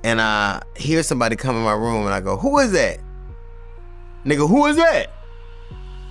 and I hear somebody come in my room, and I go, "Who is that? Nigga, who is that?"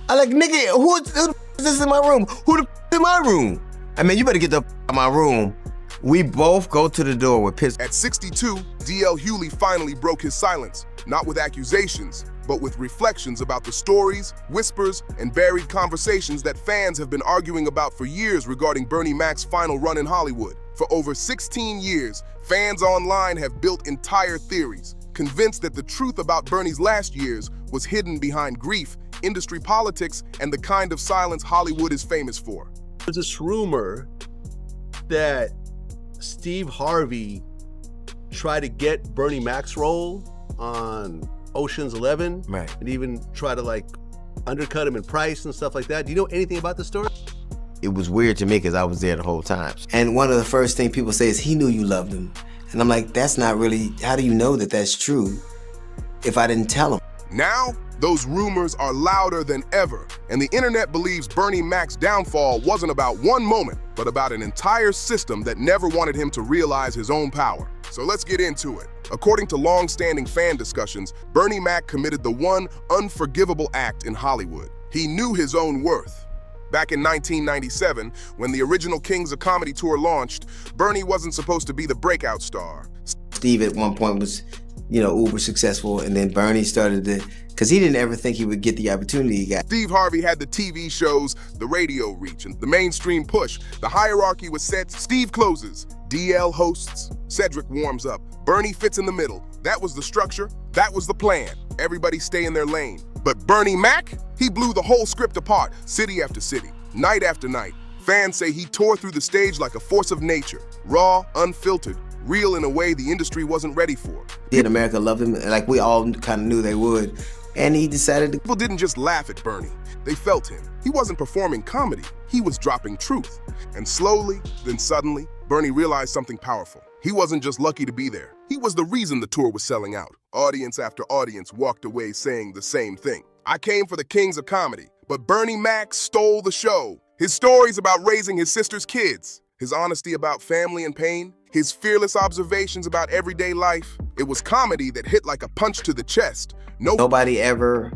I like, "Nigga, who the is this in my room? Who the in my room?" I mean, you better get the out of my room. We both go to the door with pistols. At 62, DL Hughley finally broke his silence, not with accusations, but with reflections about the stories, whispers, and buried conversations that fans have been arguing about for years regarding Bernie Mac's final run in Hollywood. For over 16 years, fans online have built entire theories, convinced that the truth about Bernie's last years was hidden behind grief, industry politics, and the kind of silence Hollywood is famous for. There's this rumor that Steve Harvey tried to get Bernie Mac's role on Ocean's 11, Right. and even try to like undercut him in price and stuff like that. Do you know anything about the story? It was weird to me because I was there the whole time. And one of the first things people say is, "He knew you loved him." And I'm like, that's not really, how do you know that that's true if I didn't tell him? Now, those rumors are louder than ever, and the internet believes Bernie Mac's downfall wasn't about one moment, but about an entire system that never wanted him to realize his own power. So let's get into it. According to long-standing fan discussions, Bernie Mac committed the one unforgivable act in Hollywood. He knew his own worth. Back in 1997, when the original Kings of Comedy tour launched, Bernie wasn't supposed to be the breakout star. Steve at one point was, uber successful, and then Bernie started to, because he didn't ever think he would get the opportunity he got. Steve Harvey had the TV shows, the radio reach, and the mainstream push. The hierarchy was set. Steve closes, DL hosts, Cedric warms up, Bernie fits in the middle. That was the structure, that was the plan. Everybody stay in their lane. But Bernie Mac, he blew the whole script apart, city after city, night after night. Fans say he tore through the stage like a force of nature, raw, unfiltered, real in a way the industry wasn't ready for. In America loved him, like we all kind of knew they would. And he decided to... People didn't just laugh at Bernie, they felt him. He wasn't performing comedy, he was dropping truth. And slowly, then suddenly, Bernie realized something powerful. He wasn't just lucky to be there. He was the reason the tour was selling out. Audience after audience walked away saying the same thing. "I came for the Kings of Comedy, but Bernie Mac stole the show." His stories about raising his sister's kids, his honesty about family and pain, his fearless observations about everyday life. It was comedy that hit like a punch to the chest. Nobody ever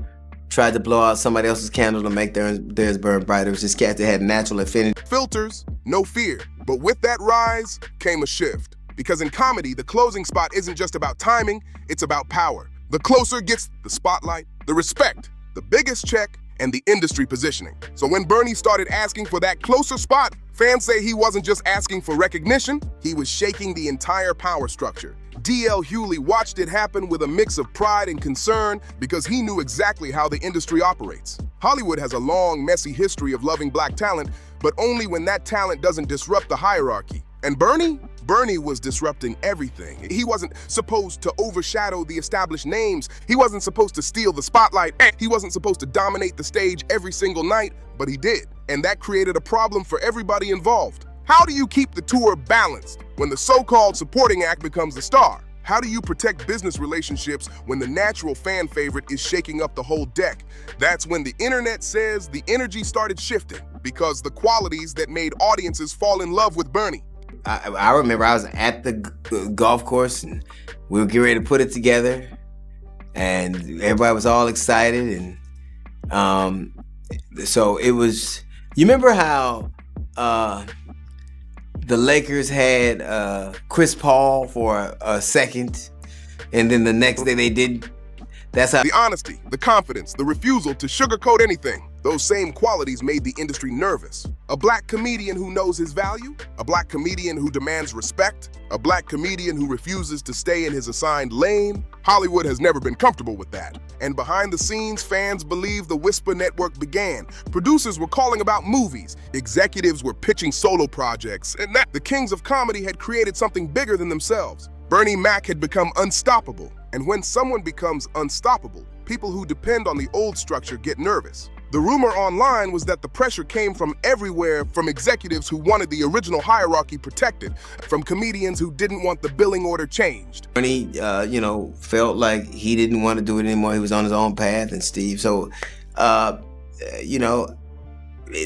tried to blow out somebody else's candle to make theirs burn brighter. It was just cats that had natural affinity. Filters, no fear. But with that rise came a shift. Because in comedy, the closing spot isn't just about timing, it's about power. The closer gets the spotlight, the respect, the biggest check, and the industry positioning. So when Bernie started asking for that closer spot, fans say he wasn't just asking for recognition, he was shaking the entire power structure. DL Hughley watched it happen with a mix of pride and concern because he knew exactly how the industry operates. Hollywood has a long, messy history of loving black talent, but only when that talent doesn't disrupt the hierarchy. And Bernie was disrupting everything. He wasn't supposed to overshadow the established names. He wasn't supposed to steal the spotlight. He wasn't supposed to dominate the stage every single night, but he did. And that created a problem for everybody involved. How do you keep the tour balanced when the so-called supporting act becomes the star? How do you protect business relationships when the natural fan favorite is shaking up the whole deck? That's when the internet says the energy started shifting because the qualities that made audiences fall in love with Bernie. I remember I was at the golf course and we were getting ready to put it together and everybody was all excited and so it was, you remember how the Lakers had Chris Paul for a second and then the next day they did? That's how. The honesty, the confidence, the refusal to sugarcoat anything. Those same qualities made the industry nervous. A black comedian who knows his value, a black comedian who demands respect, a black comedian who refuses to stay in his assigned lane. Hollywood has never been comfortable with that. And behind the scenes, fans believe the Whisper Network began. Producers were calling about movies. Executives were pitching solo projects. And that the Kings of Comedy had created something bigger than themselves. Bernie Mac had become unstoppable. And when someone becomes unstoppable, people who depend on the old structure get nervous. The rumor online was that the pressure came from everywhere, from executives who wanted the original hierarchy protected, from comedians who didn't want the billing order changed. Bernie, felt like he didn't want to do it anymore. He was on his own path, and Steve. So,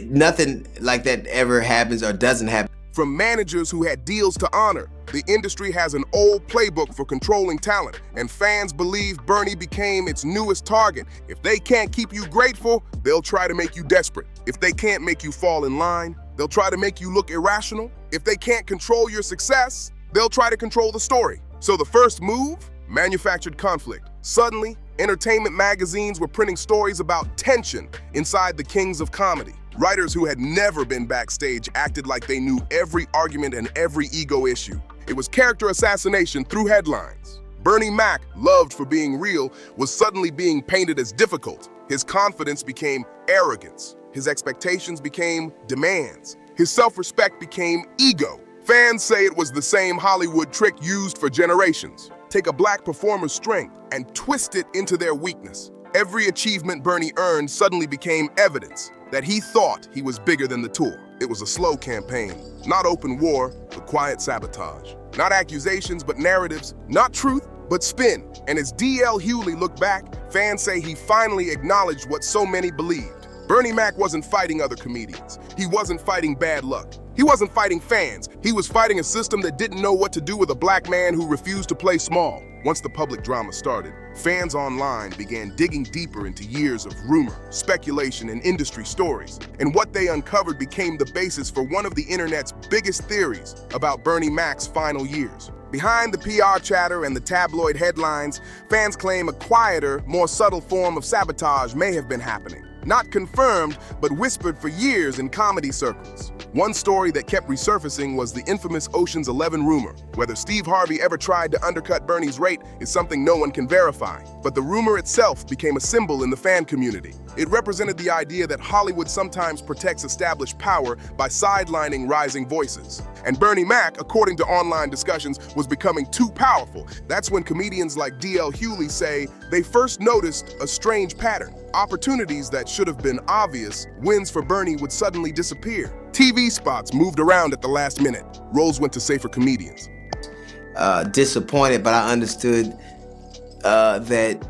nothing like that ever happens or doesn't happen. from managers who had deals to honor. The industry has an old playbook for controlling talent, and fans believe Bernie became its newest target. If they can't keep you grateful, they'll try to make you desperate. If they can't make you fall in line, they'll try to make you look irrational. If they can't control your success, they'll try to control the story. So the first move? Manufactured conflict. Suddenly, entertainment magazines were printing stories about tension inside the kings of comedy. Writers who had never been backstage acted like they knew every argument and every ego issue. It was character assassination through headlines. Bernie Mac, loved for being real, was suddenly being painted as difficult. His confidence became arrogance. His expectations became demands. His self-respect became ego. Fans say it was the same Hollywood trick used for generations. Take a black performer's strength and twist it into their weakness. Every achievement Bernie earned suddenly became evidence that he thought he was bigger than the tour. It was a slow campaign, not open war, but quiet sabotage. Not accusations, but narratives. Not truth, but spin. And as DL Hughley looked back, fans say he finally acknowledged what so many believed. Bernie Mac wasn't fighting other comedians. He wasn't fighting bad luck. He wasn't fighting fans. He was fighting a system that didn't know what to do with a black man who refused to play small. Once the public drama started, fans online began digging deeper into years of rumor, speculation, and industry stories. And what they uncovered became the basis for one of the internet's biggest theories about Bernie Mac's final years. Behind the PR chatter and the tabloid headlines, fans claim a quieter, more subtle form of sabotage may have been happening. Not confirmed, but whispered for years in comedy circles. One story that kept resurfacing was the infamous Ocean's 11 rumor. Whether Steve Harvey ever tried to undercut Bernie's rate is something no one can verify. But the rumor itself became a symbol in the fan community. It represented the idea that Hollywood sometimes protects established power by sidelining rising voices. And Bernie Mac, according to online discussions, was becoming too powerful. That's when comedians like DL Hughley say they first noticed a strange pattern. Opportunities that should have been obvious, wins for Bernie would suddenly disappear. TV spots moved around at the last minute. Roles went to safer comedians. Disappointed, but I understood that,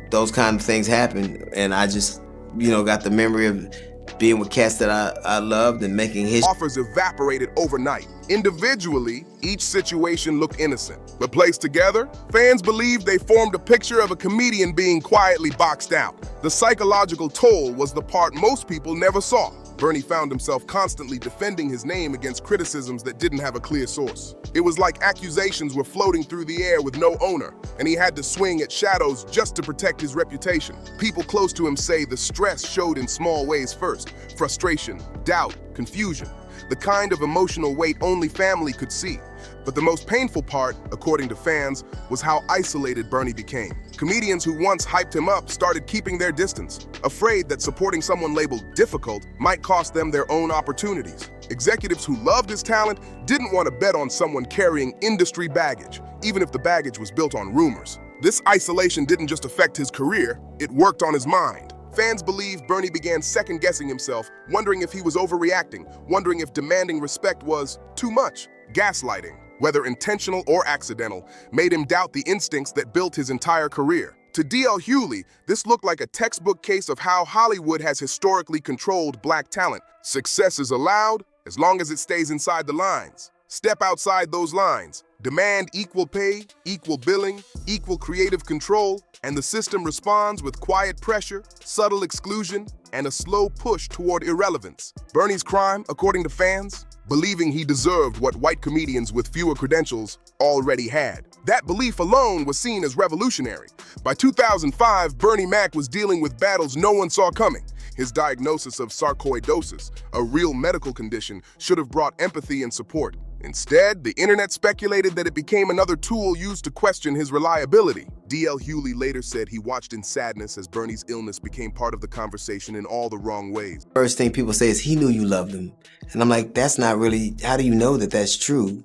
those kind of things happen. And I just, got the memory of being with cats that I loved and making his offers evaporated overnight. Individually, each situation looked innocent. But placed together, fans believed they formed a picture of a comedian being quietly boxed out. The psychological toll was the part most people never saw. Bernie found himself constantly defending his name against criticisms that didn't have a clear source. It was like accusations were floating through the air with no owner, and he had to swing at shadows just to protect his reputation. People close to him say the stress showed in small ways first: frustration, doubt, confusion, the kind of emotional weight only family could see. But the most painful part, according to fans, was how isolated Bernie became. Comedians who once hyped him up started keeping their distance, afraid that supporting someone labeled difficult might cost them their own opportunities. Executives who loved his talent didn't want to bet on someone carrying industry baggage, even if the baggage was built on rumors. This isolation didn't just affect his career, it worked on his mind. Fans believe Bernie began second-guessing himself, wondering if he was overreacting, wondering if demanding respect was too much. Gaslighting, whether intentional or accidental, made him doubt the instincts that built his entire career. To DL Hughley, this looked like a textbook case of how Hollywood has historically controlled black talent. Success is allowed as long as it stays inside the lines. Step outside those lines. Demand equal pay, equal billing, equal creative control, and the system responds with quiet pressure, subtle exclusion, and a slow push toward irrelevance. Bernie's crime, according to fans, believing he deserved what white comedians with fewer credentials already had. That belief alone was seen as revolutionary. By 2005, Bernie Mac was dealing with battles no one saw coming. His diagnosis of sarcoidosis, a real medical condition, should have brought empathy and support. Instead, the internet speculated that it became another tool used to question his reliability. DL Hughley later said he watched in sadness as Bernie's illness became part of the conversation in all the wrong ways. First thing people say is he knew you loved him. And I'm like, that's not really, how do you know that that's true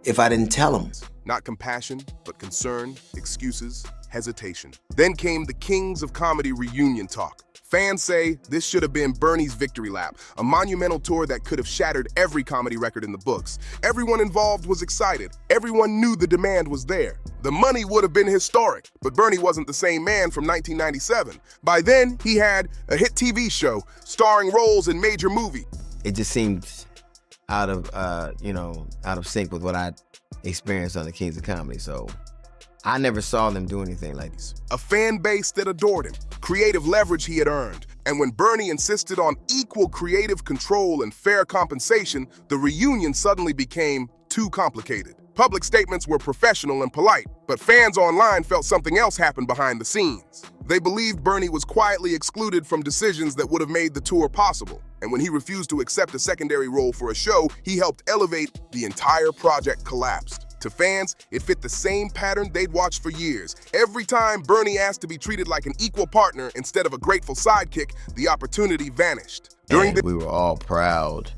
if I didn't tell him? Not compassion, but concern, excuses, hesitation. Then came the Kings of Comedy reunion talk. Fans say this should have been Bernie's victory lap, a monumental tour that could have shattered every comedy record in the books. Everyone involved was excited. Everyone knew the demand was there. The money would have been historic, but Bernie wasn't the same man from 1997. By then, he had a hit TV show, starring roles in major movies. It just seemed out of out of sync with what I experienced on the Kings of Comedy. So I never saw them do anything like this. A fan base that adored him, creative leverage he had earned, and when Bernie insisted on equal creative control and fair compensation, the reunion suddenly became too complicated. Public statements were professional and polite, but fans online felt something else happened behind the scenes. They believed Bernie was quietly excluded from decisions that would have made the tour possible, and when he refused to accept a secondary role for a show he helped elevate, the entire project collapsed. To fans, it fit the same pattern they'd watched for years. Every time Bernie asked to be treated like an equal partner instead of a grateful sidekick, the opportunity vanished. We were all proud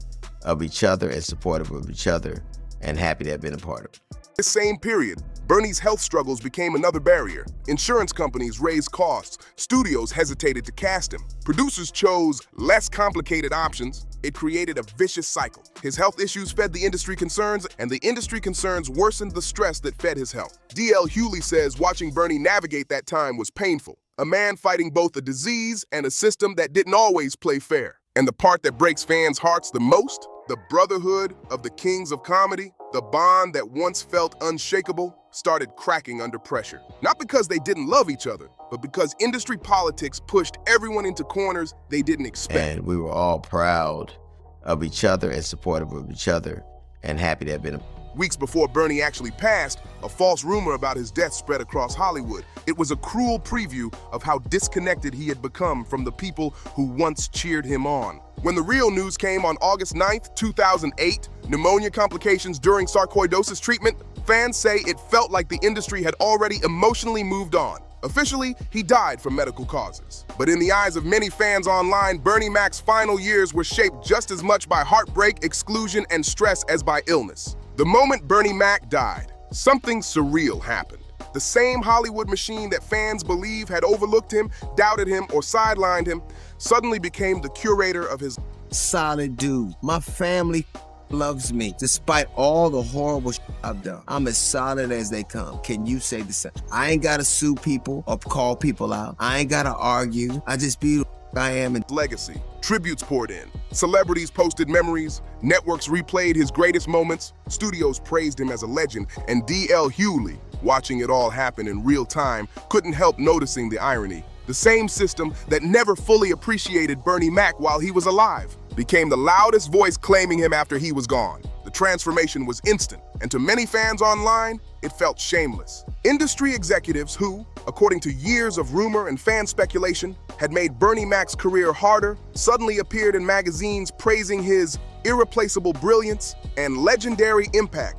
of each other and supportive of each other and happy to have been a part of it. This same period, Bernie's health struggles became another barrier. Insurance companies raised costs, studios hesitated to cast him, producers chose less complicated options. It created a vicious cycle. His health issues fed the industry concerns, and the industry concerns worsened the stress that fed his health. DL Hughley says watching Bernie navigate that time was painful. A man fighting both a disease and a system that didn't always play fair. And the part that breaks fans' hearts the most? The brotherhood of the Kings of Comedy, the bond that once felt unshakable, started cracking under pressure. Not because they didn't love each other, but because industry politics pushed everyone into corners they didn't expect. And we were all proud of each other and supportive of each other and happy to have been a Weeks before Bernie actually passed, a false rumor about his death spread across Hollywood. It was a cruel preview of how disconnected he had become from the people who once cheered him on. When the real news came on August 9th, 2008, pneumonia complications during sarcoidosis treatment, fans say it felt like the industry had already emotionally moved on. Officially, he died from medical causes. But in the eyes of many fans online, Bernie Mac's final years were shaped just as much by heartbreak, exclusion, and stress as by illness. The moment Bernie Mac died, something surreal happened. The same Hollywood machine that fans believe had overlooked him, doubted him, or sidelined him, suddenly became the curator of his solid dude. My family loves me, despite all the horrible I've done. I'm as solid as they come. Can you say the same? I ain't gotta sue people or call people out. I ain't gotta argue. I just be I am in legacy. Tributes poured in. Celebrities posted memories. Networks replayed his greatest moments. Studios praised him as a legend. And DL Hughley, watching it all happen in real time, couldn't help noticing the irony. The same system that never fully appreciated Bernie Mac while he was alive became the loudest voice claiming him after he was gone. The transformation was instant, and to many fans online, it felt shameless. Industry executives who, according to years of rumor and fan speculation, had made Bernie Mac's career harder, suddenly appeared in magazines praising his irreplaceable brilliance and legendary impact.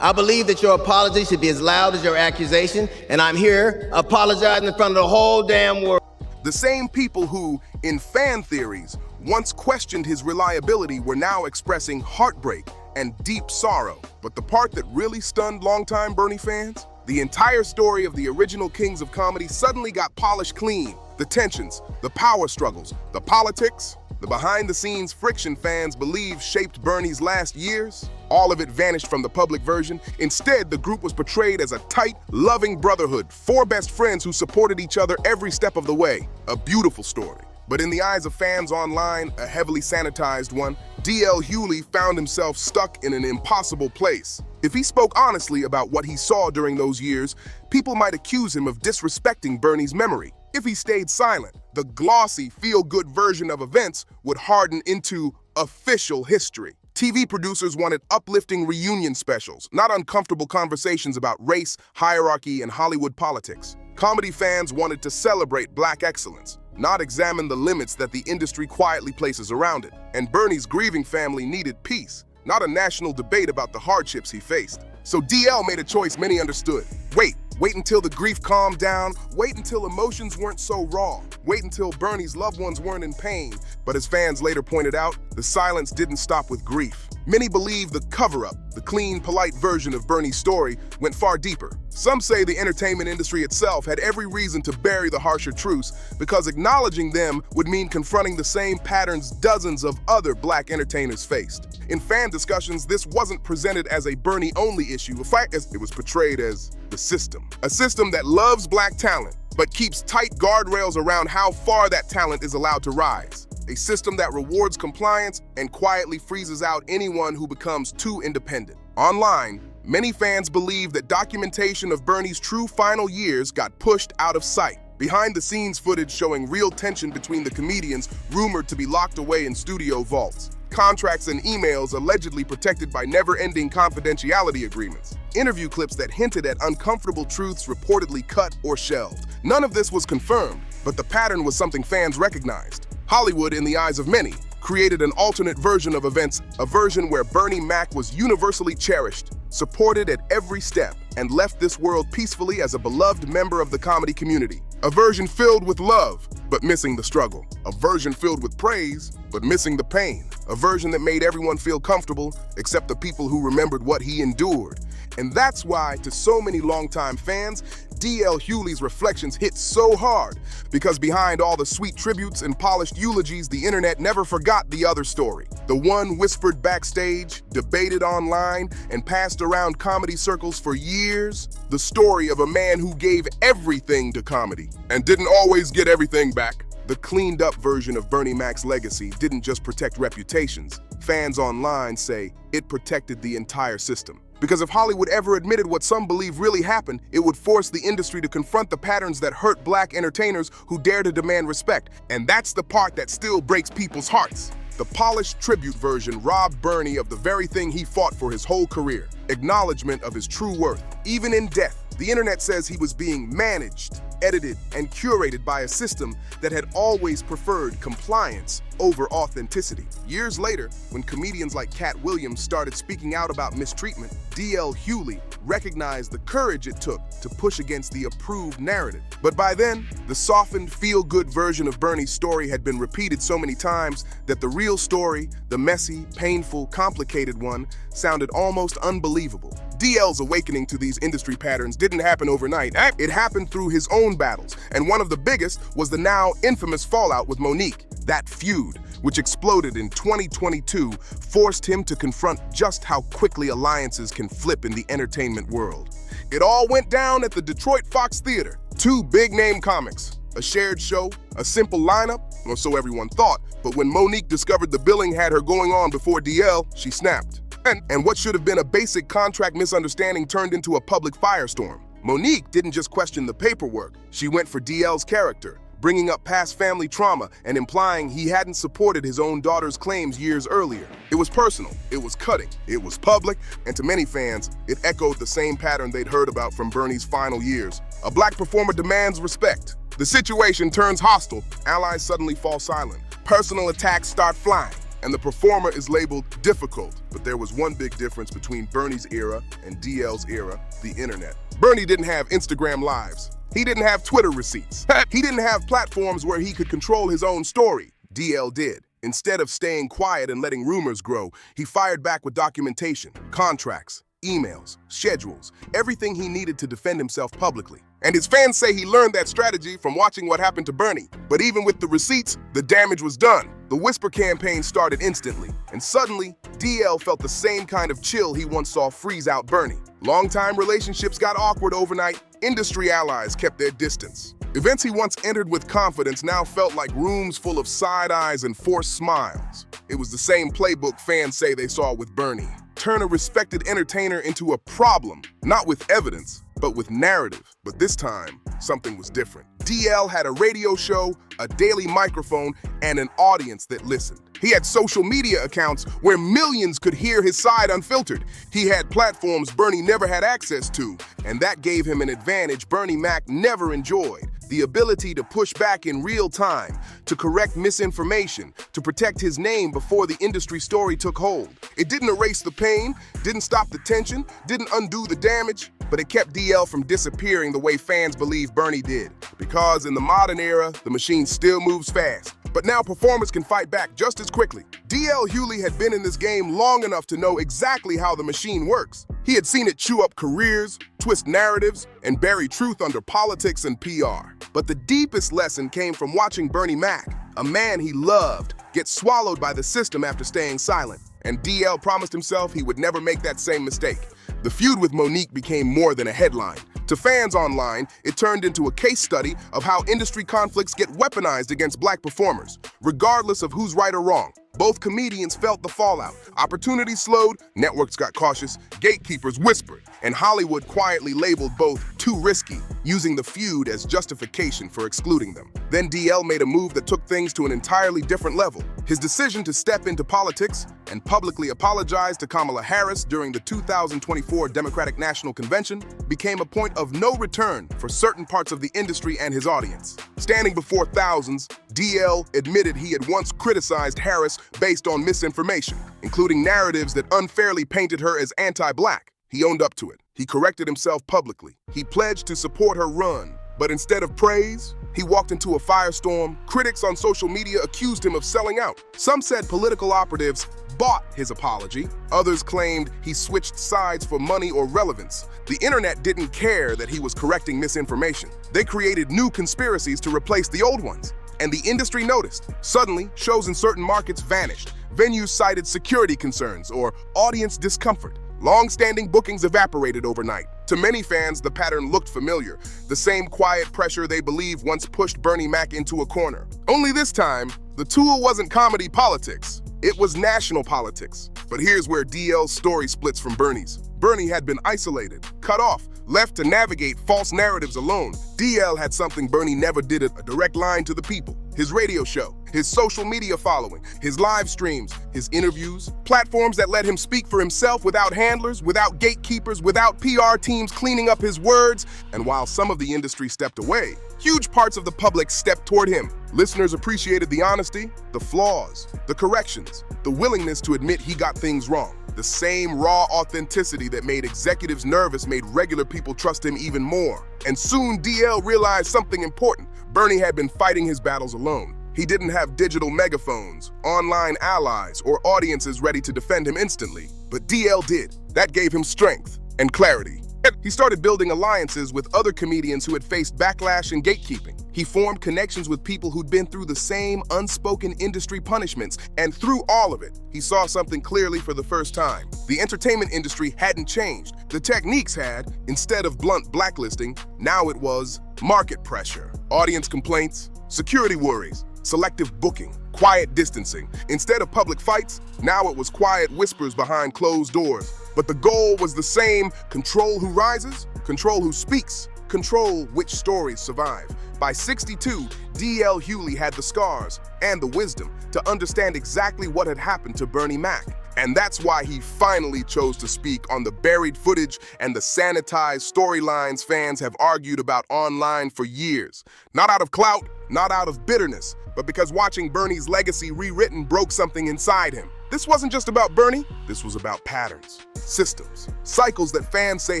I believe that your apology should be as loud as your accusation, and I'm here apologizing in front of the whole damn world. The same people who, in fan theories, once questioned his reliability were now expressing heartbreak and deep sorrow. But the part that really stunned longtime Bernie fans? The entire story of the original Kings of Comedy suddenly got polished clean. The tensions, the power struggles, the politics, the behind-the-scenes friction fans believe shaped Bernie's last years, all of it vanished from the public version. Instead, the group was portrayed as a tight, loving brotherhood, four best friends who supported each other every step of the way. A beautiful story. But in the eyes of fans online, a heavily sanitized one, DL Hughley found himself stuck in an impossible place. If he spoke honestly about what he saw during those years, people might accuse him of disrespecting Bernie's memory. If he stayed silent, the glossy, feel-good version of events would harden into official history. TV producers wanted uplifting reunion specials, not uncomfortable conversations about race, hierarchy, and Hollywood politics. Comedy fans wanted to celebrate Black excellence, not examine the limits that the industry quietly places around it. And Bernie's grieving family needed peace, not a national debate about the hardships he faced. So DL made a choice many understood. Wait until the grief calmed down. Wait until emotions weren't so raw. Wait until Bernie's loved ones weren't in pain. But as fans later pointed out, the silence didn't stop with grief. Many believe the cover-up, the clean, polite version of Bernie's story, went far deeper. Some say the entertainment industry itself had every reason to bury the harsher truths because acknowledging them would mean confronting the same patterns dozens of other Black entertainers faced. In fan discussions, this wasn't presented as a Bernie-only issue. In fact, it was portrayed as the system. A system that loves Black talent, but keeps tight guardrails around how far that talent is allowed to rise. a system that rewards compliance and quietly freezes out anyone who becomes too independent. Online, many fans believe that documentation of Bernie's true final years got pushed out of sight. Behind-the-scenes footage showing real tension between the comedians rumored to be locked away in studio vaults. Contracts and emails allegedly protected by never-ending confidentiality agreements. Interview clips that hinted at uncomfortable truths reportedly cut or shelved. None of this was confirmed, but the pattern was something fans recognized. Hollywood, in the eyes of many, created an alternate version of events, a version where Bernie Mac was universally cherished, supported at every step, and left this world peacefully as a beloved member of the comedy community. A version filled with love, but missing the struggle. A version filled with praise, but missing the pain. A version that made everyone feel comfortable, except the people who remembered what he endured. And that's why, to so many longtime fans, DL Hughley's reflections hit so hard, because behind all the sweet tributes and polished eulogies, the internet never forgot the other story. The one whispered backstage, debated online, and passed around comedy circles for years. The story of a man who gave everything to comedy and didn't always get everything back. The cleaned-up version of Bernie Mac's legacy didn't just protect reputations. Fans online say it protected the entire system. Because if Hollywood ever admitted what some believe really happened, it would force the industry to confront the patterns that hurt black entertainers who dare to demand respect. And that's the part that still breaks people's hearts. The polished tribute version robbed Bernie of the very thing he fought for his whole career: acknowledgement of his true worth. Even in death, the internet says he was being managed, edited, and curated by a system that had always preferred compliance over authenticity. Years later, when comedians like Cat Williams started speaking out about mistreatment, DL Hughley recognized the courage it took to push against the approved narrative. But by then, the softened, feel-good version of Bernie's story had been repeated so many times that the real story, the messy, painful, complicated one, sounded almost unbelievable. DL's awakening to these industry patterns didn't happen overnight. It happened through his own battles, and one of the biggest was the now infamous fallout with Monique. That feud, which exploded in 2022, forced him to confront just how quickly alliances can flip in the entertainment world. It all went down at the Detroit Fox Theater. Two big-name comics, a shared show, a simple lineup, or so everyone thought, but when Monique discovered the billing had her going on before DL, she snapped. And what should have been a basic contract misunderstanding turned into a public firestorm. Monique didn't just question the paperwork, she went for DL's character, bringing up past family trauma and implying he hadn't supported his own daughter's claims years earlier. It was personal, it was cutting, it was public, and to many fans, it echoed the same pattern they'd heard about from Bernie's final years. A black performer demands respect. The situation turns hostile, allies suddenly fall silent, personal attacks start flying, and the performer is labeled difficult. But there was one big difference between Bernie's era and DL's era: the internet. Bernie didn't have Instagram lives. He didn't have Twitter receipts. He didn't have platforms where he could control his own story. DL did. Instead of staying quiet and letting rumors grow, he fired back with documentation, contracts, emails, schedules, everything he needed to defend himself publicly. And his fans say he learned that strategy from watching what happened to Bernie. But even with the receipts, the damage was done. The whisper campaign started instantly, and suddenly, DL felt the same kind of chill he once saw freeze out Bernie. Long-time relationships got awkward overnight. Industry allies kept their distance. Events he once entered with confidence now felt like rooms full of side eyes and forced smiles. It was the same playbook fans say they saw with Bernie. Turn a respected entertainer into a problem, not with evidence, but with narrative. But this time, something was different. DL had a radio show, a daily microphone, and an audience that listened. He had social media accounts where millions could hear his side unfiltered. He had platforms Bernie never had access to, and that gave him an advantage Bernie Mac never enjoyed: the ability to push back in real time, to correct misinformation, to protect his name before the industry story took hold. It didn't erase the pain, didn't stop the tension, didn't undo the damage, but it kept DL from disappearing the way fans believe Bernie did. Because in the modern era, the machine still moves fast. But now performers can fight back just as quickly. DL Hughley had been in this game long enough to know exactly how the machine works. He had seen it chew up careers, twist narratives, and bury truth under politics and PR. But the deepest lesson came from watching Bernie Mac, a man he loved, get swallowed by the system after staying silent. And DL promised himself he would never make that same mistake. The feud with Monique became more than a headline. To fans online, it turned into a case study of how industry conflicts get weaponized against black performers, regardless of who's right or wrong. Both comedians felt the fallout. Opportunities slowed, networks got cautious, gatekeepers whispered, and Hollywood quietly labeled both too risky, using the feud as justification for excluding them. Then DL made a move that took things to an entirely different level. His decision to step into politics and publicly apologize to Kamala Harris during the 2024 Democratic National Convention became a point of no return for certain parts of the industry and his audience. Standing before thousands, DL admitted he had once criticized Harris based on misinformation, including narratives that unfairly painted her as anti-black. He owned up to it. He corrected himself publicly. He pledged to support her run. But instead of praise, he walked into a firestorm. Critics on social media accused him of selling out. Some said political operatives bought his apology. Others claimed he switched sides for money or relevance. The internet didn't care that he was correcting misinformation. They created new conspiracies to replace the old ones. And the industry noticed. Suddenly, shows in certain markets vanished. Venues cited security concerns or audience discomfort. Long-standing bookings evaporated overnight. To many fans, the pattern looked familiar. The same quiet pressure they believe once pushed Bernie Mac into a corner. Only this time, the tool wasn't comedy politics. It was national politics. But here's where DL's story splits from Bernie's. Bernie had been isolated, cut off, left to navigate false narratives alone. DL had something Bernie never did, a direct line to the people. His radio show, his social media following, his live streams, his interviews, platforms that let him speak for himself without handlers, without gatekeepers, without PR teams cleaning up his words. And while some of the industry stepped away, huge parts of the public stepped toward him. Listeners appreciated the honesty, the flaws, the corrections, the willingness to admit he got things wrong. The same raw authenticity that made executives nervous made regular people trust him even more. And soon DL realized something important. Bernie had been fighting his battles alone. He didn't have digital megaphones, online allies, or audiences ready to defend him instantly. But DL did. That gave him strength and clarity. He started building alliances with other comedians who had faced backlash and gatekeeping. He formed connections with people who'd been through the same unspoken industry punishments, and through all of it, he saw something clearly for the first time. The entertainment industry hadn't changed. The techniques had. Instead of blunt blacklisting, now it was market pressure, audience complaints, security worries, selective booking, quiet distancing. Instead of public fights, now it was quiet whispers behind closed doors. But the goal was the same: control who rises, control who speaks, control which stories survive. By 62, DL Hughley had the scars and the wisdom to understand exactly what had happened to Bernie Mac. And that's why he finally chose to speak on the buried footage and the sanitized storylines fans have argued about online for years. Not out of clout, not out of bitterness, but because watching Bernie's legacy rewritten broke something inside him. This wasn't just about Bernie, this was about patterns, systems, cycles that fans say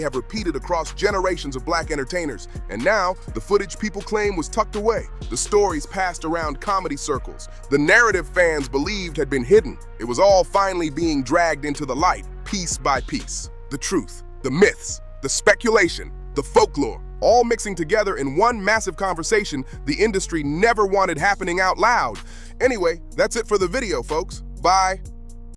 have repeated across generations of black entertainers. And now, the footage people claim was tucked away. The stories passed around comedy circles. The narrative fans believed had been hidden. It was all finally being dragged into the light, piece by piece. The truth, the myths, the speculation, the folklore, all mixing together in one massive conversation the industry never wanted happening out loud. Anyway, that's it for the video, folks. Bye.